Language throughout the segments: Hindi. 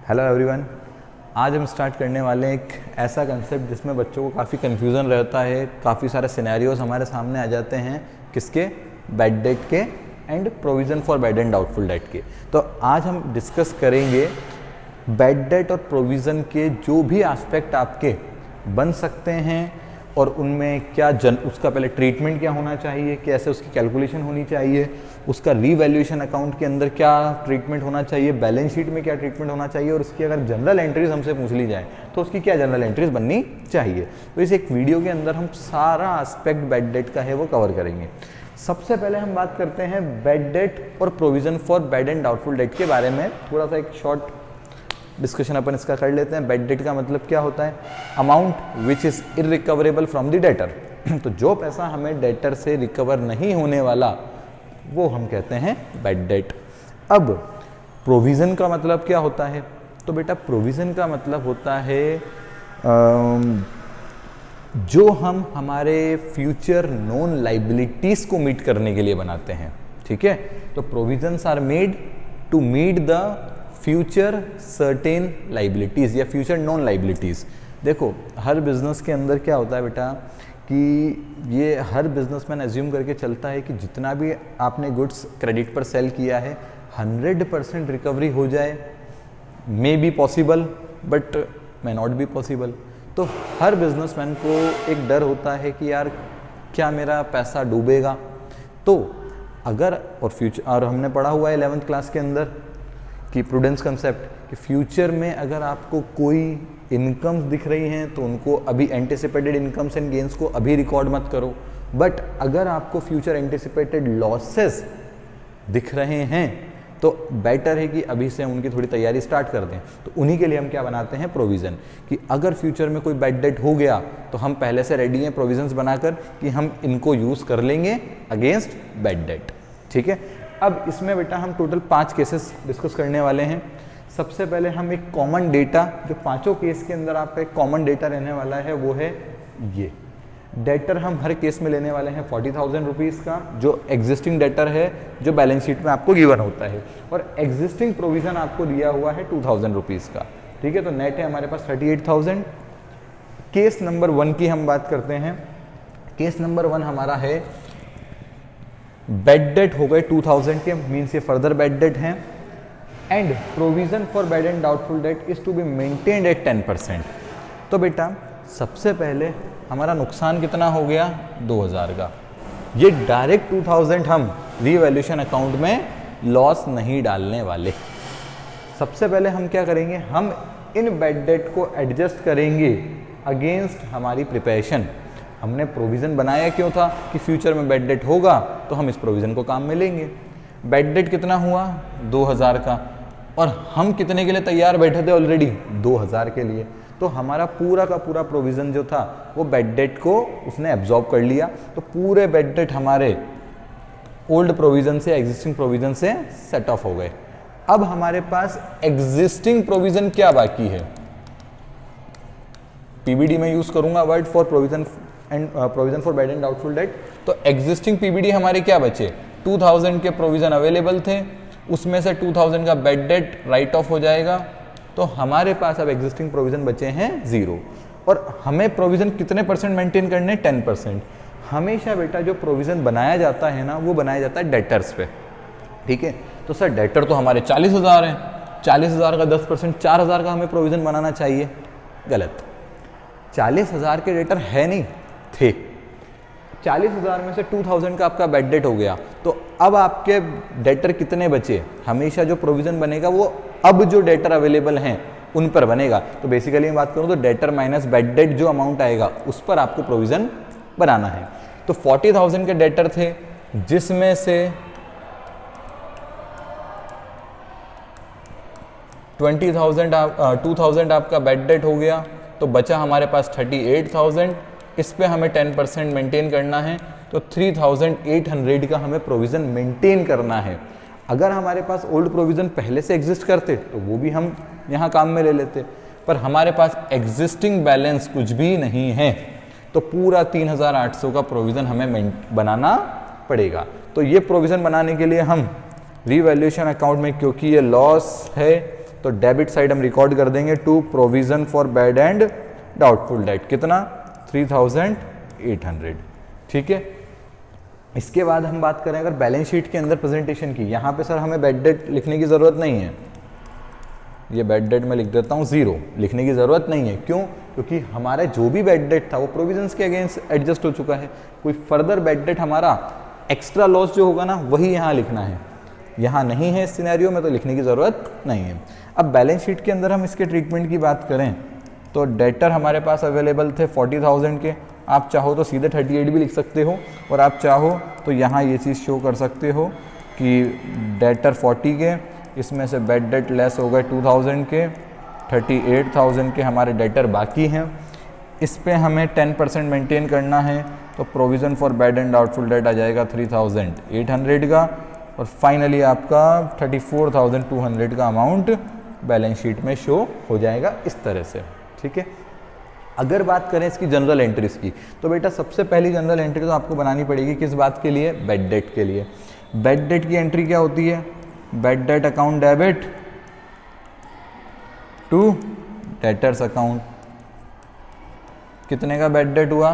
Hello everyone. आज हम स्टार्ट करने वाले हैं एक ऐसा कंसेप्ट जिसमें बच्चों को काफ़ी कन्फ्यूज़न रहता है, काफ़ी सारे सिनेरियोज हमारे सामने आ जाते हैं। किसके? बैड डेट के and provision for bad and doubtful date के। तो आज हम डिस्कस करेंगे बैड डेट और प्रोविज़न के जो भी एस्पेक्ट आपके बन सकते हैं और उनमें क्या उसका पहले ट्रीटमेंट क्या होना चाहिए, कैसे उसकी कैलकुलेशन होनी चाहिए, उसका रीवैल्यूएशन अकाउंट के अंदर क्या ट्रीटमेंट होना चाहिए, बैलेंस शीट में क्या ट्रीटमेंट होना चाहिए और उसकी अगर जनरल एंट्रीज हमसे पूछ ली जाए तो उसकी क्या जनरल एंट्रीज बननी चाहिए। तो इस एक वीडियो के अंदर हम सारा एस्पेक्ट बैड डेट का है वो कवर करेंगे। सबसे पहले हम बात करते हैं बैड डेट और provision for bad and doubtful date के बारे में। थोड़ा सा एक शॉर्ट डिस्कशन अपन इसका कर लेते हैं। बैड डेट का मतलब क्या होता है? Amount which is irrecoverable from the debtor. तो जो पैसा हमें डेटर से रिकवर नहीं होने वाला वो हम कहते हैं बैड डेट। अब प्रोविज़न का मतलब क्या होता है? तो बेटा प्रोविज़न का मतलब होता है जो हम हमारे फ्यूचर नॉन लाइबिलिटीज़ को मीट करने के लिए बनाते हैं। ठीक है, तो provisions are made to meet the future certain liabilities या फ्यूचर नॉन लाइबिलिटीज़। देखो हर बिजनेस के अंदर क्या होता है बेटा कि ये हर बिजनेसमैन एज्यूम करके चलता है कि जितना भी आपने गुड्स क्रेडिट पर सेल किया है 100% रिकवरी हो जाए। May be possible but may not be possible. तो हर बिजनेसमैन को एक डर होता है कि यार क्या मेरा पैसा डूबेगा। तो अगर और हमने पढ़ा हुआ है 11th क्लास के अंदर कि प्रूडेंस कंसेप्ट कि फ्यूचर में अगर आपको कोई इनकम्स दिख रही हैं तो उनको अभी एंटिसिपेटेड इनकम्स एंड गेन्स को अभी रिकॉर्ड मत करो। बट अगर आपको फ्यूचर एंटिसिपेटेड लॉसेस दिख रहे हैं तो बेटर है कि अभी से उनकी थोड़ी तैयारी स्टार्ट कर दें। तो उन्हीं के लिए हम क्या बनाते हैं? प्रोविज़न। कि अगर फ्यूचर में कोई बैड डेट हो गया तो हम पहले से रेडी हैं प्रोविजंस बनाकर कि हम इनको यूज़ कर लेंगे अगेंस्ट बैड डेट। ठीक है, अब इसमें बेटा हम टोटल 5 केसेस डिस्कस करने वाले हैं। सबसे पहले हम एक कॉमन डेटा, जो पांचों केस के अंदर आपका एक कॉमन डेटा रहने वाला है वो है ये डेटर। हम हर केस में लेने वाले हैं 40,000 रुपीज़ का, जो एग्जिस्टिंग डेटर है जो बैलेंस शीट में आपको गिवन होता है, और एग्जिस्टिंग प्रोविज़न आपको दिया हुआ है 2,000 रुपीज़ का। ठीक है, तो नेट है हमारे पास 38,000। केस नंबर 1 की हम बात करते हैं। केस नंबर 1 हमारा है बैड डेट हो गए 2,000 के, मीन्स ये फर्दर बैड डेट हैं and provision for bad and doubtful debt is to be maintained at 10%। तो बेटा सबसे पहले हमारा नुकसान कितना हो गया? 2,000 का। ये डायरेक्ट 2,000 हम रीवैल्यूएशन अकाउंट में लॉस नहीं डालने वाले। सबसे पहले हम क्या करेंगे? हम इन बैड डेट को एडजस्ट करेंगे अगेंस्ट हमारी प्रिपरेशन। हमने प्रोविज़न बनाया क्यों था? कि फ्यूचर में बैड डेट होगा तो हम इस प्रोविज़न को काम में लेंगे। बैड डेट कितना हुआ? 2,000 का, और हम कितने के लिए तैयार बैठे थे ऑलरेडी? 2,000 के लिए। तो हमारा पूरा का पूरा प्रोविज़न जो था वो बैड डेट को उसने एब्जॉर्ब कर लिया। तो पूरे बैड डेट हमारे ओल्ड प्रोविज़न से, एग्जिस्टिंग प्रोविज़न से सेट ऑफ हो गए। अब हमारे पास एग्जिस्टिंग प्रोविज़न क्या बाकी है? पीबीडी में यूज़ करूंगा word for provision and provision for bad and doubtful date. तो एग्जिस्टिंग पीबीडी हमारे क्या बचे? 2,000 के प्रोविज़न अवेलेबल थे, उसमें से 2,000 का बैड डेट राइट ऑफ हो जाएगा। तो हमारे पास अब एग्जिस्टिंग प्रोविज़न बचे हैं 0। और हमें प्रोविज़न कितने परसेंट मेंटेन करने? 10%। हमेशा बेटा जो प्रोविज़न बनाया जाता है ना वो बनाया जाता है डेटर्स पे। ठीक है, तो सर डेटर तो हमारे 40,000 हैं, 40,000 का 10% 4,000 का हमें प्रोविज़न बनाना चाहिए। गलत। 40,000 के डेटर है नहीं थे। 40,000 में से 2,000 का आपका बैड डेट हो गया, तो अब आपके डेटर कितने बचे? हमेशा जो प्रोविज़न बनेगा वो अब जो डेटर अवेलेबल हैं उन पर बनेगा। तो बेसिकली मैं बात करूं तो डेटर माइनस बैड डेट जो अमाउंट आएगा उस पर आपको प्रोविज़न बनाना है। तो 40,000 के डेटर थे जिसमें से 2,000 आपका बैड डेट हो गया, तो बचा हमारे पास 38,000। इस पे हमें 10% मेंटेन करना है, तो 3,800 का हमें प्रोविज़न मेंटेन करना है। अगर हमारे पास ओल्ड प्रोविज़न पहले से एग्जिस्ट करते तो वो भी हम यहाँ काम में ले लेते, पर हमारे पास एग्जिस्टिंग बैलेंस कुछ भी नहीं है, तो पूरा 3,800 का प्रोविज़न हमें बनाना पड़ेगा। तो ये प्रोविज़न बनाने के लिए हम रीवैल्यूएशन अकाउंट में, क्योंकि ये लॉस है तो डेबिट साइड हम रिकॉर्ड कर देंगे to provision for bad and doubtful debt, कितना 3800, ठीक है। इसके बाद हम बात करें अगर बैलेंस शीट के अंदर प्रेजेंटेशन की, यहाँ पे सर हमें बैड डेट लिखने की ज़रूरत नहीं है, ये बैड डेट मैं लिख देता हूँ 0, लिखने की ज़रूरत नहीं है। क्यों? क्योंकि हमारा जो भी बैड डेट था वो प्रोविजंस के अगेंस्ट एडजस्ट हो चुका है। कोई फर्दर बैड डेट हमारा एक्स्ट्रा लॉस जो होगा ना वही यहाँ लिखना है, यहाँ नहीं है इस सिनेरियो में, तो लिखने की ज़रूरत नहीं है। अब बैलेंस शीट के अंदर हम इसके ट्रीटमेंट की बात करें तो डेटर हमारे पास अवेलेबल थे 40,000 के, आप चाहो तो सीधे 38 भी लिख सकते हो, और आप चाहो तो यहाँ ये चीज़ शो कर सकते हो कि डेटर 40 के, इसमें से बैड डेट लेस हो गए 2000 के, 38,000 के हमारे डेटर बाकी हैं। इस पे हमें 10% मेंटेन करना है, तो provision for bad and doubtful debt आ जाएगा 3800 का, और फाइनली आपका 34,200 का अमाउंट बैलेंस शीट में शो हो जाएगा इस तरह से, ठीक है। अगर बात करें इसकी जनरल एंट्रीज की, तो बेटा सबसे पहली जनरल एंट्री तो आपको बनानी पड़ेगी किस बात के लिए? बैड डेट के लिए। बैड डेट की एंट्री क्या होती है? Bad debt account debit to debtors account. कितने का बैड डेट हुआ?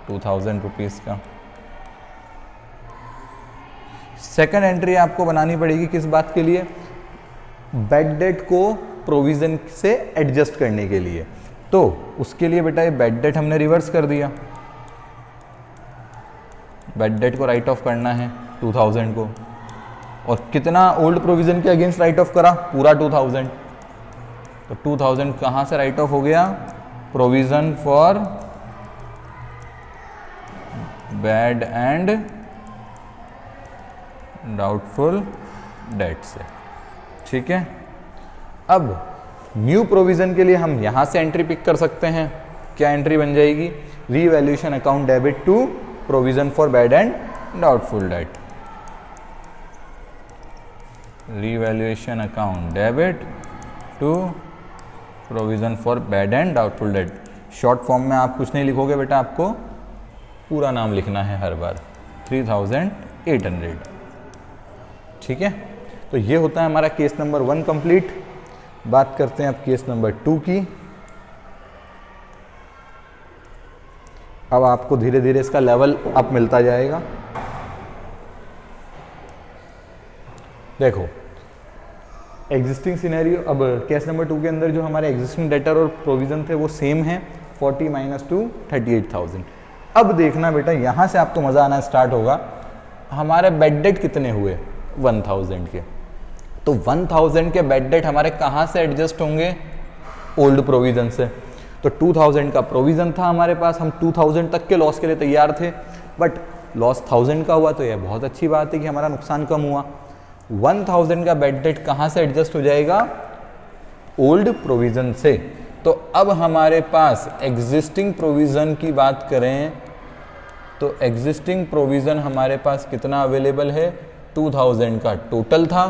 2000 रुपीज़ का। सेकंड एंट्री आपको बनानी पड़ेगी किस बात के लिए? बैड डेट को प्रोविजन से एडजस्ट करने के लिए। तो उसके लिए बेटा ये बैड डेट हमने रिवर्स कर दिया, बैड डेट को राइट ऑफ करना है 2000 को, और कितना ओल्ड प्रोविजन के अगेंस्ट राइट ऑफ करा? पूरा 2000। तो 2000 कहाँ से राइट ऑफ हो गया? Provision for bad and doubtful date से, ठीक है। अब न्यू प्रोविजन के लिए हम यहां से एंट्री पिक कर सकते हैं। क्या एंट्री बन जाएगी? Revaluation account debit to provision for bad and doubtful debt. Revaluation account debit to provision for bad and doubtful debt. Short form में आप कुछ नहीं लिखोगे बेटा, आपको पूरा नाम लिखना है हर बार, 3800, ठीक है। तो ये होता है हमारा केस नंबर 1 कंप्लीट। बात करते हैं अब केस नंबर 2 की। अब आपको धीरे धीरे इसका लेवल अप मिलता जाएगा। देखो एग्जिस्टिंग सिनेरियो, अब केस नंबर 2 के अंदर जो हमारे एग्जिस्टिंग डेटर और प्रोविजन थे वो सेम है, 40 - 2 38,000। अब देखना बेटा, यहाँ से आपको मज़ा आना स्टार्ट होगा। हमारे बेड डेट कितने हुए? 1000 के। तो 1000 के बेड डेट हमारे कहाँ से एडजस्ट होंगे? ओल्ड प्रोविजन से। तो 2000 का प्रोविजन था हमारे पास, हम 2000 तक के लॉस के लिए तैयार थे, बट लॉस 1000 का हुआ, तो यह बहुत अच्छी बात है कि हमारा नुकसान कम हुआ। 1000 का बेड डेट कहाँ से एडजस्ट हो जाएगा? ओल्ड प्रोविजन से। तो अब हमारे पास एग्जिस्टिंग प्रोविजन की बात करें तो एग्जिस्टिंग प्रोविजन हमारे पास कितना अवेलेबल है? 2000 का टोटल था,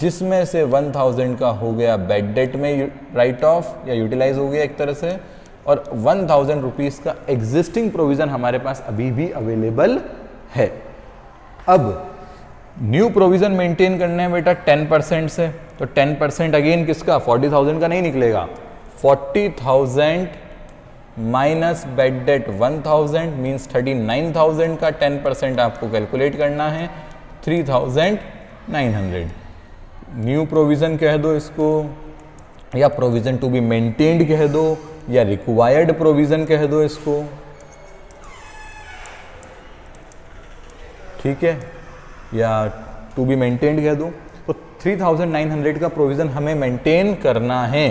जिसमें से 1000 का हो गया बेड डेट में राइट ऑफ या यूटिलाइज हो गया एक तरह से, और 1000 रुपीज़ का एग्जिस्टिंग प्रोविजन हमारे पास अभी भी अवेलेबल है। अब न्यू प्रोविजन मेंटेन करने हैं बेटा 10% से, तो 10% अगेन किसका? 40,000 का नहीं निकलेगा। 40,000 माइनस बेड डेट 1000 मीन्स 39,000 का 10% आपको कैलकुलेट करना है, 3,900। न्यू प्रोविजन कह दो इसको, या प्रोविजन टू बी मेंटेन्ड कह दो, या रिक्वायर्ड प्रोविजन कह दो इसको, ठीक है, या टू बी मेंटेन्ड कह दो। तो 3,900 का प्रोविजन हमें मेंटेन करना है,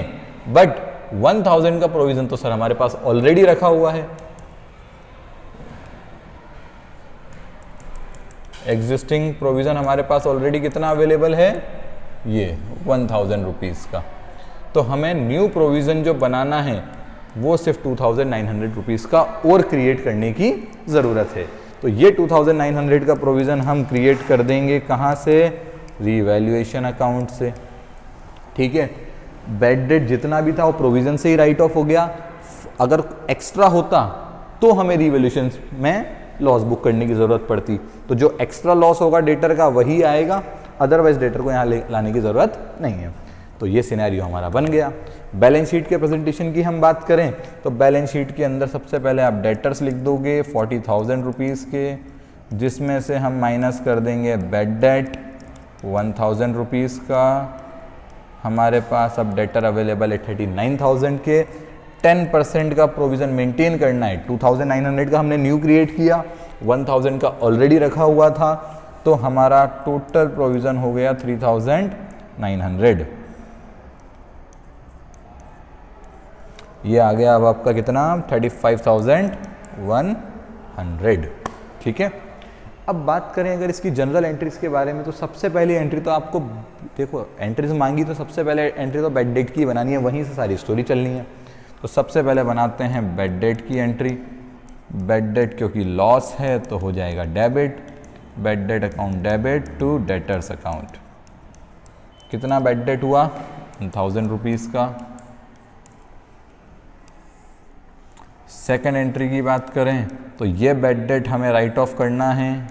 बट 1000 का प्रोविजन तो सर हमारे पास ऑलरेडी रखा हुआ है। एग्जिस्टिंग प्रोविजन हमारे पास ऑलरेडी कितना अवेलेबल है? ये 1000 रुपीज़ का। तो हमें न्यू प्रोविजन जो बनाना है वो सिर्फ 2,900 रुपीज़ का और क्रिएट करने की ज़रूरत है। तो ये 2,900 का प्रोविज़न हम क्रिएट कर देंगे कहाँ से? रीवैल्यूएशन अकाउंट से, ठीक है। बेड डेट जितना भी था वो प्रोविज़न से ही राइट ऑफ हो गया। अगर एक्स्ट्रा होता तो हमें रीवैल्यूएशन में लॉस बुक करने की ज़रूरत पड़ती, तो जो एक्स्ट्रा लॉस होगा डेटर का वही आएगा, अदरवाइज डेटर को यहाँ लाने की ज़रूरत नहीं है। तो ये सिनेरियो हमारा बन गया। बैलेंस शीट के प्रेजेंटेशन की हम बात करें तो बैलेंस शीट के अंदर सबसे पहले आप डेटर्स लिख दोगे 40,000 रुपीज़ के, जिसमें से हम माइनस कर देंगे बैड डेट 1,000 रुपीज़ का। हमारे पास अब डेटर अवेलेबल है 39,000 के। 10% का प्रोविज़न मेंटेन करना है। 2,900 का हमने न्यू क्रिएट किया, 1,000 का ऑलरेडी रखा हुआ था, तो हमारा टोटल प्रोविज़न हो गया 3,900। ये आ गया अब आपका कितना 35,100। ठीक है। अब बात करें अगर इसकी जनरल एंट्रीज के बारे में तो सबसे पहली एंट्री तो आपको देखो एंट्रीज मांगी तो सबसे पहले एंट्री तो बैड डेट की बनानी है, वहीं से सारी स्टोरी चलनी है। तो सबसे पहले बनाते हैं बैड डेट की एंट्री। बैड डेट क्योंकि लॉस है तो हो जाएगा debit, bad debt account debit to debtors account. कितना बैड डेट हुआ 1,000 रुपीज़ का। सेकेंड एंट्री की बात करें तो ये बैड डेट हमें राइट ऑफ करना है,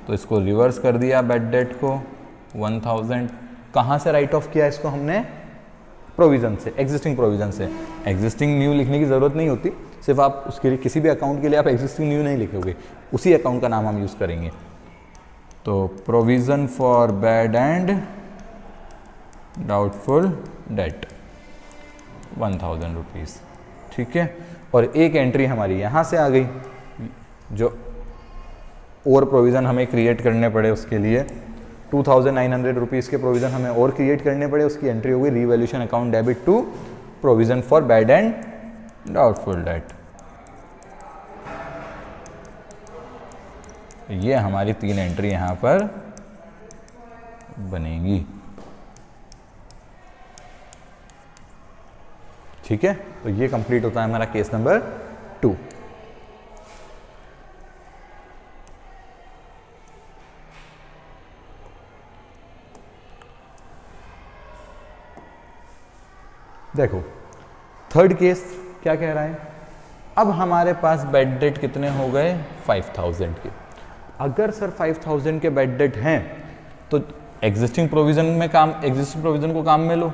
तो इसको रिवर्स कर दिया बैड डेट को 1,000। कहाँ से राइट ऑफ किया इसको हमने, प्रोविज़न से, एग्जिस्टिंग प्रोविज़न से। एग्जिस्टिंग न्यू लिखने की ज़रूरत नहीं होती, सिर्फ आप उसके लिए किसी भी अकाउंट के लिए आप एग्जिस्टिंग न्यू नहीं लिखोगे, उसी अकाउंट का नाम हम यूज़ करेंगे। तो provision for bad and doubtful date 1,000 rupees. ठीक है। और एक एंट्री हमारी यहाँ से आ गई, जो और प्रोविज़न हमें क्रिएट करने पड़े उसके लिए 2,900 रुपीज़ के प्रोविज़न हमें और क्रिएट करने पड़े, उसकी एंट्री हो गई revaluation account debit to provision for bad and doubtful debt. ये हमारी 3 एंट्री यहाँ पर बनेगी। ठीक है। तो ये कंप्लीट होता है हमारा केस नंबर 2। देखो थर्ड केस क्या कह रहा है, अब हमारे पास बैड डेट कितने हो गए 5,000 के। अगर सर 5,000 के बैड डेट हैं तो एग्जिस्टिंग प्रोविज़न में काम, एग्जिस्टिंग प्रोविज़न को काम में लो।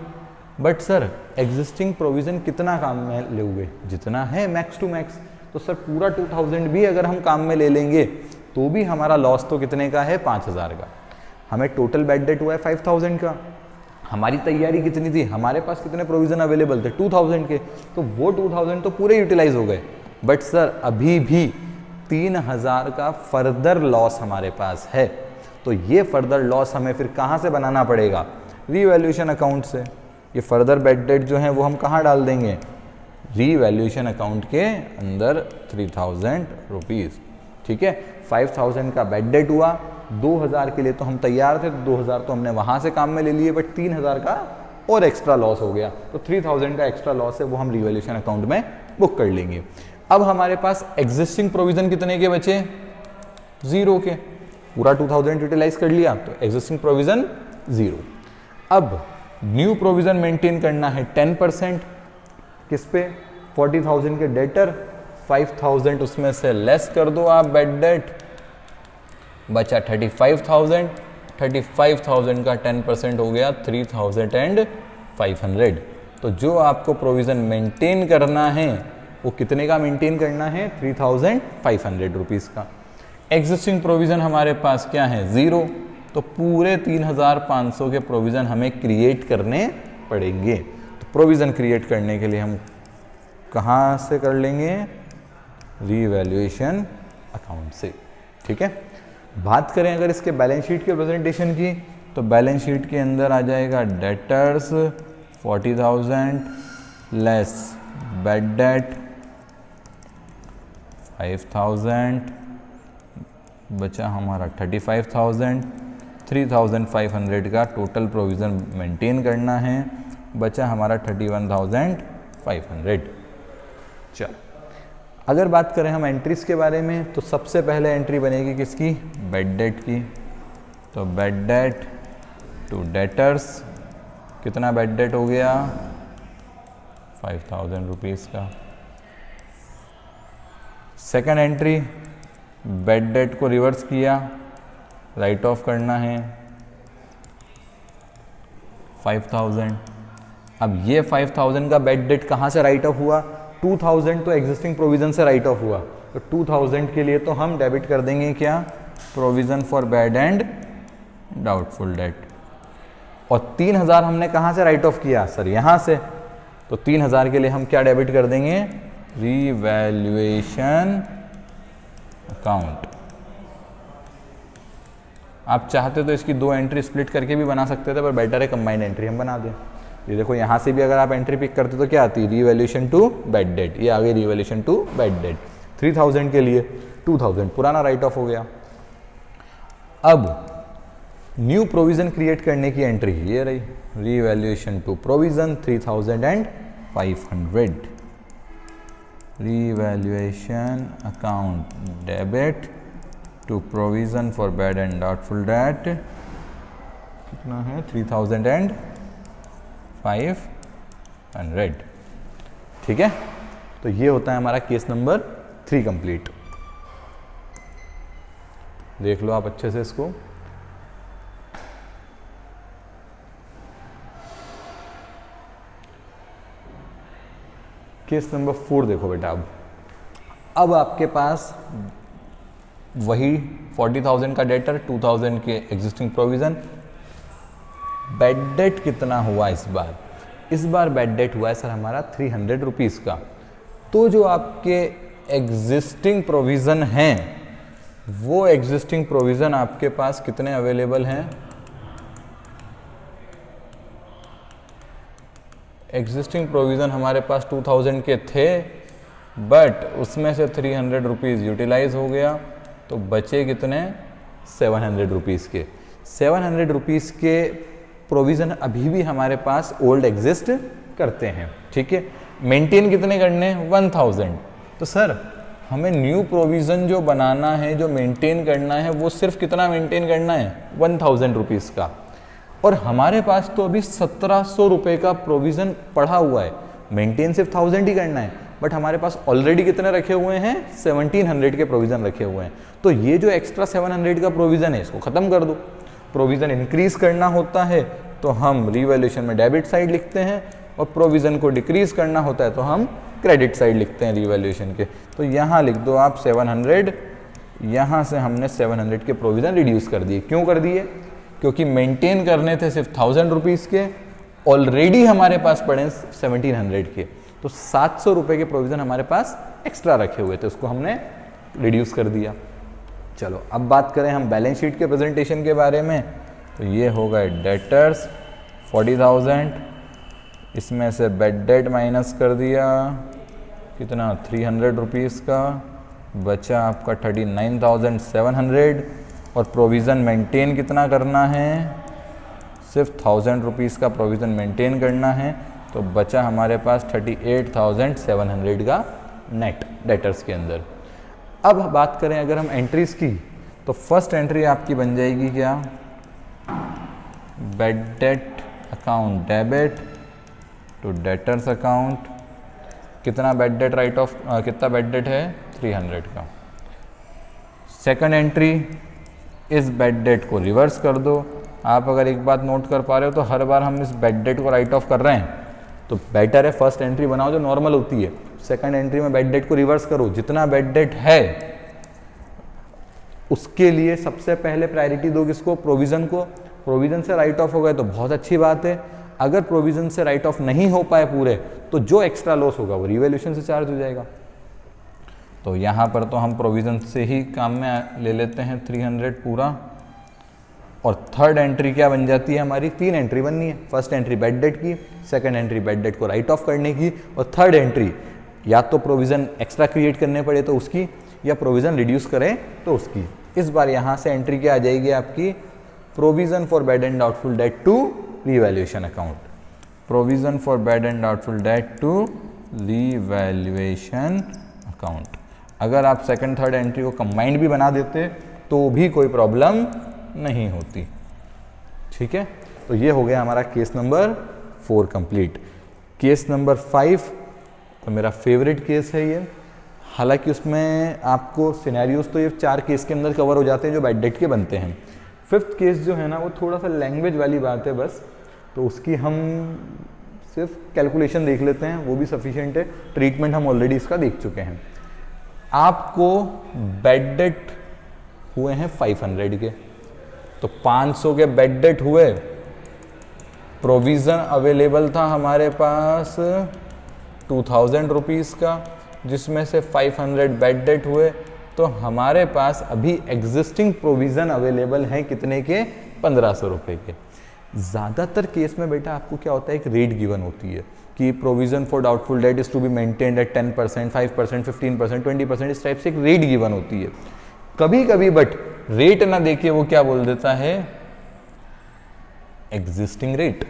बट सर एग्जिस्टिंग प्रोविज़न कितना काम में लोगे, जितना है मैक्स टू मैक्स। तो सर पूरा 2,000 भी अगर हम काम में ले लेंगे तो भी हमारा लॉस तो कितने का है 5,000 का। हमें टोटल बैड डेट हुआ है 5,000 का। हमारी तैयारी कितनी थी, हमारे पास कितने प्रोविज़न अवेलेबल थे 2,000 के, तो वो 2,000 तो पूरे यूटिलाइज हो गए। बट सर अभी भी 3,000 का फर्दर लॉस हमारे पास है। तो ये फर्दर लॉस हमें फिर कहाँ से बनाना पड़ेगा, रीवैल्यूएशन अकाउंट से। ये फर्दर बैड डेट जो है वो हम कहाँ डाल देंगे, रीवैल्यूएशन अकाउंट के अंदर 3,000 रुपीज़। ठीक है। 5,000 का बैड डेट हुआ, 2,000 के लिए तो हम तैयार थे, तो 2,000 तो हमने वहाँ से काम में ले लिए, बट 3,000 का और एक्स्ट्रा लॉस हो गया, तो 3,000 का एक्स्ट्रा लॉस है वो हम रीवैल्यूएशन अकाउंट में बुक कर लेंगे। अब हमारे पास एग्जिस्टिंग प्रोविज़न कितने के बचे, 0 के। पूरा 2,000 यूटिलाइज कर लिया तो एग्जिस्टिंग प्रोविज़न 0। अब न्यू प्रोविज़न मेंटेन करना है 10%। किस पे, 40,000 के डेटर, 5,000 उसमें से लेस कर दो आप बैड डेट, बचा 35,000। 35,000 का 10% हो गया 3,500। तो जो आपको प्रोविज़न मेंटेन करना है वो कितने का मेंटेन करना है, 3,500 रुपीज़ का। एग्जिस्टिंग प्रोविज़न हमारे पास क्या है 0, तो पूरे 3,500 के प्रोविज़न हमें क्रिएट करने पड़ेंगे। तो प्रोविज़न क्रिएट करने के लिए हम कहाँ से कर लेंगे, रीवैल्यूएशन अकाउंट से। ठीक है। बात करें अगर इसके बैलेंस शीट के प्रेजेंटेशन की, तो बैलेंस शीट के अंदर आ जाएगा डेटर्स 40,000 लेस बैड डेट 5,000, बचा हमारा 35,000। 3,500 का टोटल प्रोविज़न मेंटेन करना है, बचा हमारा 31,500। चलो अगर बात करें हम एंट्रीज़ के बारे में, तो सबसे पहले एंट्री बनेगी किसकी, बैड डेट की। तो बैड डेट टू डेटर्स, कितना बैड डेट हो गया 5,000 रुपीज़ का। सेकंड एंट्री, बैड डेट को रिवर्स किया, राइट ऑफ करना है 5000। अब ये 5000 का बैड डेट कहाँ से राइट ऑफ हुआ? 2000 तो एग्जिस्टिंग प्रोविजन से राइट ऑफ हुआ, तो 2000 के लिए तो हम डेबिट कर देंगे क्या? Provision for bad and doubtful date. और 3000 हमने कहाँ से राइट ऑफ किया? सर यहाँ से। तो 3000 के लिए हम क्या डेबिट कर देंगे? Revaluation account. आप चाहते तो इसकी दो एंट्री स्प्लिट करके भी बना सकते थे, पर बेटर है कंबाइंड एंट्री हम बना दें। ये देखो यहाँ से भी अगर आप एंट्री पिक करते तो क्या आती? Revaluation to bad debt. ये आ गई रीवैल्यूएशन टू बैड डेट। 3000 के लिए 2000 पुराना राइट ऑफ हो गया। अब न्यू प्रोविजन क्रिएट करने की एंट्री ये रही, revaluation to provision 3500। Revaluation account debit to provision for bad and doubtful debt कितना है? 3500। ठीक है, तो ये होता है हमारा केस नंबर 3 कंप्लीट। देख लो आप अच्छे से इसको। केस नंबर 4 देखो बेटा। अब आपके पास वही 40,000 का डेटर, 2000 के एग्जिस्टिंग प्रोविजन। बैड डेट कितना हुआ इस बार? इस बार बैड डेट हुआ है सर हमारा 300 रुपीज़ का। तो जो आपके एग्जिस्टिंग प्रोविज़न हैं, वो एग्जिस्टिंग प्रोविज़न आपके पास कितने अवेलेबल हैं? एग्जिस्टिंग प्रोविज़न हमारे पास 2000 के थे, बट उसमें से 300 रुपीज़ यूटिलाइज हो गया, तो बचे कितने? 700 रुपीज़ के। 700 रुपीज़ के प्रोविज़न अभी भी हमारे पास ओल्ड एग्जिस्ट करते हैं। ठीक है, मेंटेन कितने करने हैं? 1000। तो सर हमें न्यू प्रोविज़न जो बनाना है, जो मेंटेन करना है, वो सिर्फ कितना मेंटेन करना है? 1000 रुपीज़ का। और हमारे पास तो अभी 1700 रुपये का प्रोविज़न पड़ा हुआ है, मेंटेन सिर्फ 1000 ही करना है, बट हमारे पास ऑलरेडी कितने रखे हुए हैं? 1700 के प्रोविज़न रखे हुए हैं। तो ये जो एक्स्ट्रा 700 का प्रोविज़न है, इसको ख़त्म कर दो। प्रोविज़न इंक्रीज़ करना होता है तो हम रीवैल्यूएशन में डेबिट साइड लिखते हैं, और प्रोविज़न को डिक्रीज़ करना होता है तो हम क्रेडिट साइड लिखते हैं रीवैल्यूएशन के। तो यहाँ लिख दो आप 700, यहाँ से हमने 700 के प्रोविज़न रिड्यूस कर दिए। क्यों कर दिए? क्योंकि मेंटेन करने थे सिर्फ 1000 रुपीज़ के, ऑलरेडी हमारे पास पड़े 1700 के, तो 700 रुपये के प्रोविज़न हमारे पास एक्स्ट्रा रखे हुए थे, उसको हमने रिड्यूस कर दिया। चलो अब बात करें हम बैलेंस शीट के प्रेजेंटेशन के बारे में। तो ये हो गए डेटर्स 40,000, इसमें से बैड डेट माइनस कर दिया कितना? 300 रुपीज़ का, बचा आपका 39,700। और प्रोविज़न मेंटेन कितना करना है? सिर्फ 1000 रुपीज़ का प्रोविज़न मेंटेन करना है, तो बचा हमारे पास 38,700 का नेट डेटर्स के अंदर। अब बात करें अगर हम एंट्रीज़ की, तो फर्स्ट एंट्री आपकी बन जाएगी क्या? Bad debt account debit to debtors account. कितना बैड डेट राइट ऑफ, कितना बैड डेट है? 300 का। सेकंड एंट्री, इस बैड डेट को रिवर्स कर दो। आप अगर एक बात नोट कर पा रहे हो तो हर बार हम इस बैड डेट को राइट ऑफ कर रहे हैं, तो बेटर है फर्स्ट एंट्री बनाओ जो नॉर्मल होती है, सेकंड एंट्री में बैड डेट को रिवर्स करो। जितना बैड डेट है उसके लिए सबसे पहले प्रायोरिटी दो किसको? प्रोविज़न को। प्रोविज़न से राइट ऑफ हो गए तो बहुत अच्छी बात है। अगर प्रोविज़न से राइट ऑफ नहीं हो पाए पूरे, तो जो एक्स्ट्रा लॉस होगा वो रिवैल्यूएशन से चार्ज हो जाएगा। तो यहाँ पर तो हम प्रोविज़न से ही काम में ले लेते हैं 300 पूरा। और थर्ड एंट्री क्या बन जाती है हमारी? 3 एंट्री बननी है। फर्स्ट एंट्री बैड डेट की, सेकंड एंट्री बैड डेट को राइट ऑफ करने की, और थर्ड एंट्री या तो प्रोविज़न एक्स्ट्रा क्रिएट करने पड़े तो उसकी, या प्रोविज़न रिड्यूस करें तो उसकी। इस बार यहाँ से एंट्री क्या आ जाएगी आपकी? Provision for bad and doubtful debt to revaluation account. Provision for bad and doubtful debt to revaluation account. अगर आप सेकंड थर्ड एंट्री को कंबाइंड भी बना देते तो भी कोई प्रॉब्लम नहीं होती। ठीक है, तो ये हो गया हमारा case number 4 complete. Case number 5 तो मेरा फेवरेट केस है ये। हालांकि उसमें आपको सिनेरियोज तो ये 4 केस के अंदर कवर हो जाते हैं जो बैड डेट के बनते हैं। 5th केस जो है ना, वो थोड़ा सा लैंग्वेज वाली बात है बस। तो उसकी हम सिर्फ कैलकुलेशन देख लेते हैं, वो भी सफिशिएंट है। ट्रीटमेंट हम ऑलरेडी इसका देख चुके हैं। आपको बेड डेट हुए हैं 500 के, तो 500 के बेड डेट हुए, प्रोविज़न अवेलेबल था हमारे पास 2000 रुपीज़ का, जिसमें से 500 बेड डेट हुए, तो हमारे पास अभी एग्जिस्टिंग प्रोविज़न अवेलेबल हैं कितने के, 1500 रुपये के। ज़्यादातर केस में बेटा आपको क्या होता है, एक रेट गिवन होती है कि provision for doubtful debt is to be maintained at 10%, 5%, 15%, 20%, इस टाइप से एक रेट गिवन होती है। कभी कभी बट रेट ना देखिए वो क्या बोल देता है, एग्जिस्टिंग रेट।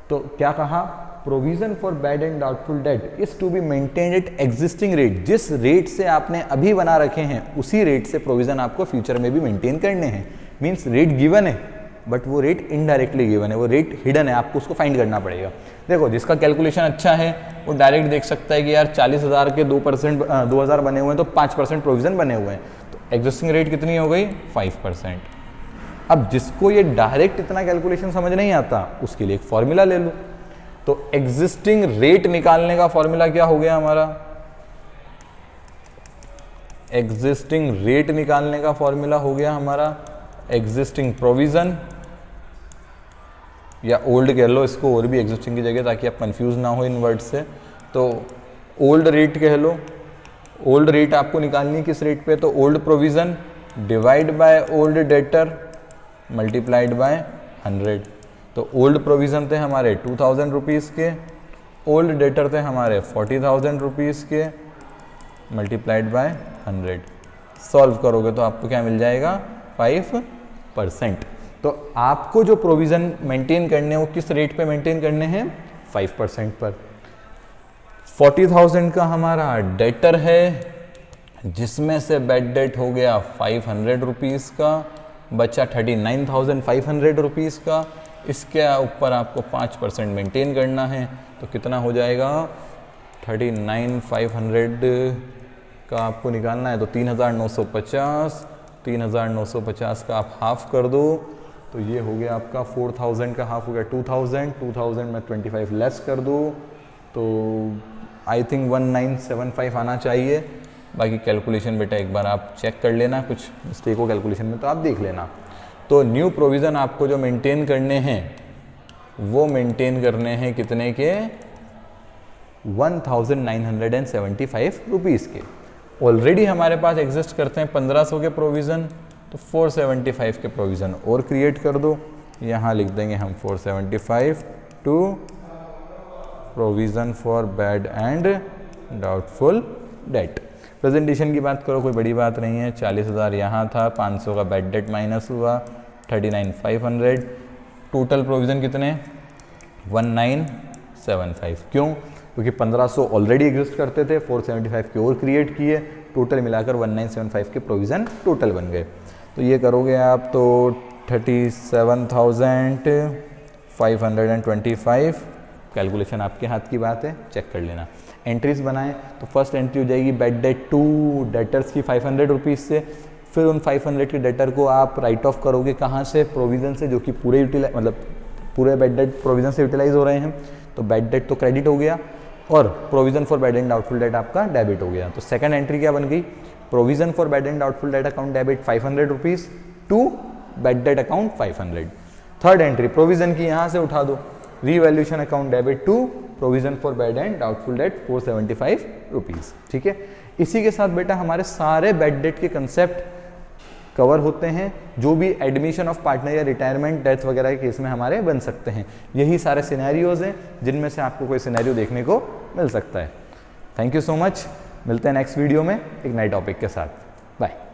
तो क्या कहा, provision for bad and doubtful debt is to be maintained at existing rate. जिस रेट से आपने अभी बना रखे हैं उसी रेट से प्रोविजन आपको फ्यूचर में भी मेंटेन करने हैं। मींस रेट गिवन है बट वो रेट इनडायरेक्टली गिवन है, वो रेट हिडन है, आपको उसको फाइंड करना पड़ेगा। देखो जिसका कैलकुलेशन अच्छा है वो डायरेक्ट देख सकता है कि यार 40,000 के 2000 बने हुए हैं तो 5% प्रोविजन बने हुए हैं, तो एग्जिस्टिंग रेट कितनी हो गई, 5%। अब जिसको ये डायरेक्ट इतना कैलकुलेशन समझ नहीं आता उसके लिए एक फॉर्मूला ले लो। तो एग्जिस्टिंग रेट निकालने का फॉर्मूला क्या हो गया हमारा, एग्जिस्टिंग रेट निकालने का फॉर्मूला हो गया हमारा एग्जिस्टिंग प्रोविजन, या ओल्ड कह लो इसको और भी एग्जिस्टिंग की जगह, ताकि आप कंफ्यूज ना हो इन वर्ड से। तो ओल्ड रेट कह लो, ओल्ड रेट आपको निकालनी किस रेट पे, तो old provision divide by old debtor multiplied by 100। तो ओल्ड प्रोविजन थे हमारे 2000 रुपीज़ के, ओल्ड डेटर थे हमारे 40,000 रुपीज़ के, मल्टीप्लाइड बाय 100। सॉल्व करोगे तो आपको क्या मिल जाएगा, 5%। तो आपको जो प्रोविज़न मेंटेन करने हैं वो किस रेट पे मेंटेन करने हैं, 5% पर। 40,000 का हमारा डेटर है, जिसमें से बेड डेट हो गया 500 रुपीज़ का, बचा 39,500 रुपीज़ का। इसके ऊपर आपको 5% मेंटेन करना है, तो कितना हो जाएगा, 39,500 का आपको निकालना है तो 3,950, 3,950 का आप हाफ कर दो तो ये हो गया आपका 4,000 का हाफ हो गया 2,000, 2,000 में 25 लेस कर दो तो आई थिंक 1975 आना चाहिए। बाकी कैलकुलेशन बेटा एक बार आप चेक कर लेना, कुछ मिस्टेक हो कैलकुलेशन में तो आप देख लेना। तो न्यू प्रोविज़न आपको जो मेंटेन करने हैं वो मेंटेन करने हैं कितने के, 1975 रुपीज़ के। ऑलरेडी हमारे पास एग्जिस्ट करते हैं 1500 के प्रोविज़न, तो 475 के प्रोविज़न और क्रिएट कर दो। यहाँ लिख देंगे हम 475 to provision for bad and doubtful debt. Presentation की बात करो, कोई बड़ी बात नहीं है। 40,000 यहाँ था, 500 का बैड डेट माइनस हुआ, 39,500। टोटल प्रोविज़न कितने, 1975। क्यों, क्योंकि 1500 ऑलरेडी एग्जिस्ट करते थे, 475 के और क्रिएट किए, टोटल मिलाकर 1975 के प्रोविज़न टोटल बन गए। तो ये करोगे आप तो 37,525। कैलकुलेशन आपके हाथ की बात है, चेक कर लेना। एंट्रीज बनाएं तो फर्स्ट एंट्री हो जाएगी बेड डेट टू डेटर्स की 500 रुपीज़ से। फिर उन 500 के डेटर को आप राइट ऑफ करोगे कहाँ से, प्रोविज़न से, जो कि पूरे पूरे बेड डेट प्रोविज़न से यूटिलाइज हो रहे हैं। तो बेड डेट तो क्रेडिट हो गया और provision for bad and doubtful debt आपका डेबिट हो गया। तो सेकंड एंट्री क्या बन गई, provision for bad and doubtful debt account debit 500 rupees to bad debt account 500। Third entry provision की यहाँ से उठा दो, revaluation account debit to provision for bad and doubtful debt 475 rupees. ठीक है, इसी के साथ बेटा हमारे सारे बैड डेट के कंसेप्ट कवर होते हैं, जो भी एडमिशन ऑफ पार्टनर या रिटायरमेंट, डेथ वगैरह के केस में हमारे बन सकते हैं। यही सारे सिनेरियोज हैं जिनमें से आपको कोई सिनेरियो देखने को मिल सकता है। थैंक यू सो मच, मिलते हैं नेक्स्ट वीडियो में एक नए टॉपिक के साथ। बाय।